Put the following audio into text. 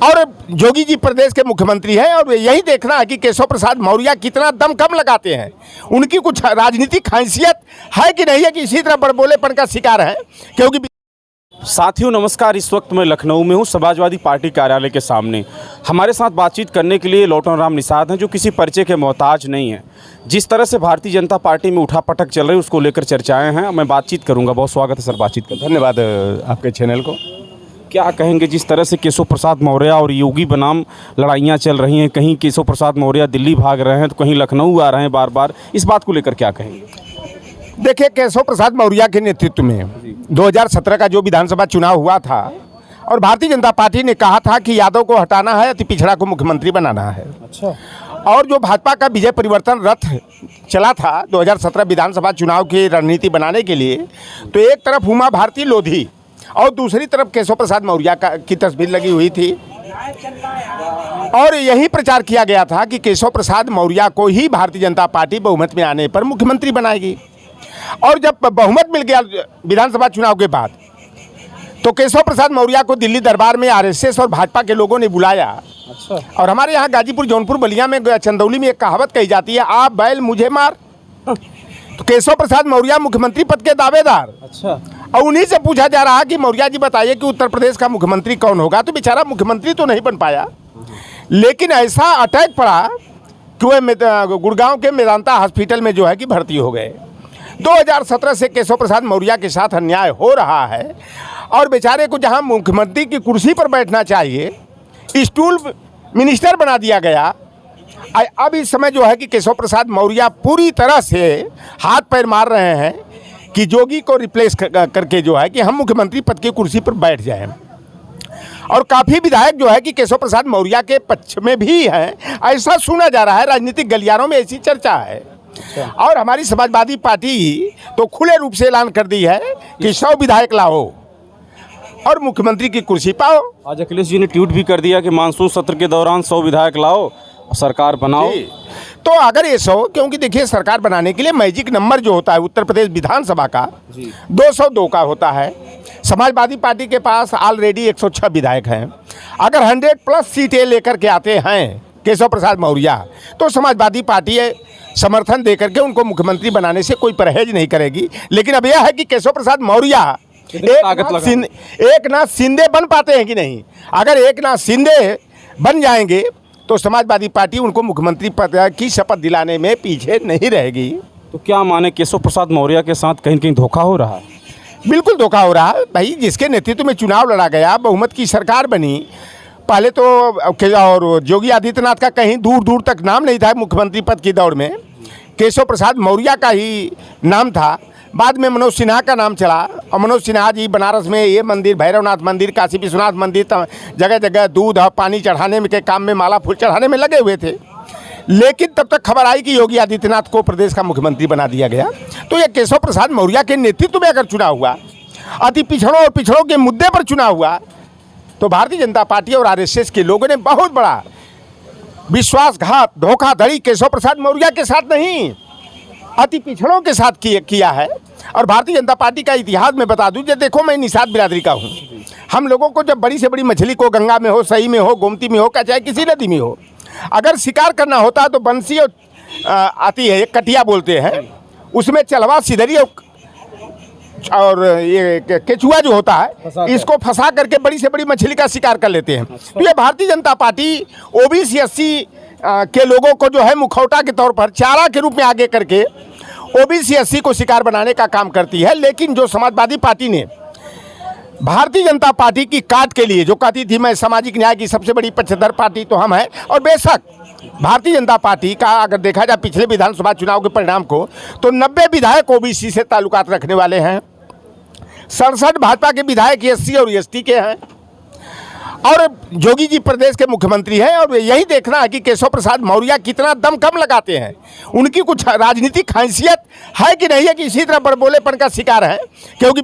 और जोगी जी प्रदेश के मुख्यमंत्री हैं और यही देखना है कि केशव प्रसाद मौर्य कितना दम कम लगाते हैं। उनकी कुछ राजनीतिक हैसियत है कि नहीं है कि इसी तरह बड़बोलेपन का शिकार है। क्योंकि साथियों नमस्कार, इस वक्त मैं लखनऊ में हूँ, समाजवादी पार्टी कार्यालय के सामने। हमारे साथ बातचीत करने के लिए लौटन राम निषाद हैं, जो किसी परिचय के मोहताज नहीं है। जिस तरह से भारतीय जनता पार्टी में उठापटक चल रही है उसको लेकर चर्चाएं हैं। मैं बातचीत करूंगा। बहुत स्वागत है सर, बातचीत कर। धन्यवाद आपके चैनल को। क्या कहेंगे जिस तरह से केशव प्रसाद मौर्य और योगी बनाम लड़ाइयाँ चल रही हैं, कहीं केशव प्रसाद मौर्य दिल्ली भाग रहे हैं तो कहीं लखनऊ आ रहे हैं बार बार, इस बात को लेकर क्या कहेंगे? देखिए, केशव प्रसाद मौर्य के नेतृत्व में 2017 का जो विधानसभा चुनाव हुआ था और भारतीय जनता पार्टी ने कहा था कि यादव को हटाना है, अति पिछड़ा को मुख्यमंत्री बनाना है। अच्छा। और जो भाजपा का विजय परिवर्तन रथ चला था 2017 विधानसभा चुनाव की रणनीति बनाने के लिए, तो एक तरफ उमा भारती लोधी और दूसरी तरफ केशव प्रसाद मौर्य की तस्वीर लगी हुई थी और यही प्रचार किया गया था कि केशव प्रसाद मौर्य को ही भारतीय जनता पार्टी बहुमत में आने पर मुख्यमंत्री बनाएगी। और जब बहुमत मिल गया विधानसभा चुनाव के बाद, तो केशव प्रसाद मौर्य को दिल्ली दरबार में आरएसएस और भाजपा के लोगों ने बुलाया। अच्छा। और हमारे यहाँ गाजीपुर, जौनपुर, बलिया में, चंदौली में एक कहावत कही जाती है, आप बैल मुझे मार। तो केशव प्रसाद मौर्य मुख्यमंत्री पद के दावेदार। अच्छा। और उन्हीं से पूछा जा रहा कि मौर्य जी बताइए कि उत्तर प्रदेश का मुख्यमंत्री कौन होगा। तो बेचारा मुख्यमंत्री तो नहीं बन पाया, लेकिन ऐसा अटैक पड़ा कि वह गुड़गांव के मेदांता हॉस्पिटल में जो है कि भर्ती हो गए। 2017 से केशव प्रसाद मौर्य के साथ अन्याय हो रहा है और बेचारे को जहां मुख्यमंत्री की कुर्सी पर बैठना चाहिए, स्टूल मिनिस्टर बना दिया गया। अब इस समय जो है कि केशव प्रसाद मौर्य पूरी तरह से हाथ पैर मार रहे हैं कि जोगी को रिप्लेस करके जो है कि हम मुख्यमंत्री पद की कुर्सी पर बैठ जाएं। और काफ़ी विधायक जो है कि केशव प्रसाद मौर्य के पक्ष में भी हैं, ऐसा सुना जा रहा है। राजनीतिक गलियारों में ऐसी चर्चा है। और हमारी समाजवादी पार्टी तो खुले रूप से ऐलान कर दी है कि 100 विधायक लाओ और मुख्यमंत्री की कुर्सी पाओ। आज अखिलेश जी ने ट्वीट भी कर दिया कि मानसून सत्र के दौरान 100 विधायक लाओ और सरकार बनाओ। तो अगर ये 100, क्योंकि देखिए सरकार बनाने के लिए मैजिक नंबर जो होता है उत्तर प्रदेश विधानसभा का 202 का होता है। समाजवादी पार्टी के पास ऑलरेडी 106 विधायक हैं। अगर 100+ सीटें लेकर के आते हैं केशव प्रसाद मौर्य, तो समाजवादी पार्टी समर्थन देकर के उनको मुख्यमंत्री बनाने से कोई परहेज नहीं करेगी। लेकिन अब यह है कि केशव प्रसाद मौर्य एक नाथ शिंदे बन पाते हैं कि नहीं। अगर एक नाथ शिंदे बन जाएंगे तो समाजवादी पार्टी उनको मुख्यमंत्री पद की शपथ दिलाने में पीछे नहीं रहेगी। तो क्या माने केशव प्रसाद मौर्य के साथ कहीं कहीं धोखा हो रहा है? बिल्कुल धोखा हो रहा है भाई। जिसके नेतृत्व में चुनाव लड़ा गया, बहुमत की सरकार बनी, पहले तो और योगी आदित्यनाथ का कहीं दूर दूर तक नाम नहीं था मुख्यमंत्री पद की दौड़ में, केशव प्रसाद मौर्य का ही नाम था। बाद में मनोज सिन्हा का नाम चला और मनोज सिन्हा जी बनारस में ये मंदिर, भैरवनाथ मंदिर, काशी विश्वनाथ मंदिर, जगह जगह दूध और पानी चढ़ाने में के काम में, माला फूल चढ़ाने में लगे हुए थे। लेकिन तब तक खबर आई कि योगी आदित्यनाथ को प्रदेश का मुख्यमंत्री बना दिया गया। तो ये केशव प्रसाद मौर्य के नेतृत्व में अगर चुनाव हुआ, अति पिछड़ों और पिछड़ों के मुद्दे पर चुनाव हुआ, तो भारतीय जनता पार्टी और आरएसएस के लोगों ने बहुत बड़ा विश्वासघात, धोखाधड़ी केशव प्रसाद मौर्य के साथ नहीं, अति पिछड़ों के साथ किया है। और भारतीय जनता पार्टी का इतिहास में बता दूं, देखो मैं निषाद बिरादरी का हूँ। हम लोगों को जब बड़ी से बड़ी मछली को गंगा में हो, सही में हो, गोमती में हो, चाहे किसी नदी में हो, अगर शिकार करना होता तो बंसी आती है, कटिया बोलते हैं, उसमें चलवा, सिधरी और ये केचुआ जो होता है, इसको फंसा करके बड़ी से बड़ी मछली का शिकार कर लेते हैं। तो ये Bharatiya Janata party OBC SC के लोगों को जो है मुखौटा के तौर पर चारा के रूप में आगे करके ओबीसी एससी को शिकार बनाने का काम करती है। लेकिन जो समाजवादी पार्टी ने भारतीय जनता पार्टी की काट के लिए जो कहती थी मैं सामाजिक न्याय की सबसे बड़ी पक्षधर पार्टी तो हम हैं, और बेशक भारतीय जनता पार्टी का अगर देखा जाए पिछले विधानसभा चुनाव के परिणाम को, तो 90 विधायक ओबीसी से ताल्लुकात रखने वाले हैं, 67 भाजपा के विधायक एससी और एसटी के हैं, और जोगी जी प्रदेश के मुख्यमंत्री हैं। और यही देखना है कि केशव प्रसाद मौर्य कितना दम कम लगाते हैं। उनकी कुछ राजनीतिक हैसियत है कि नहीं है कि इसी तरह बड़बोलेपन का शिकार है। क्योंकि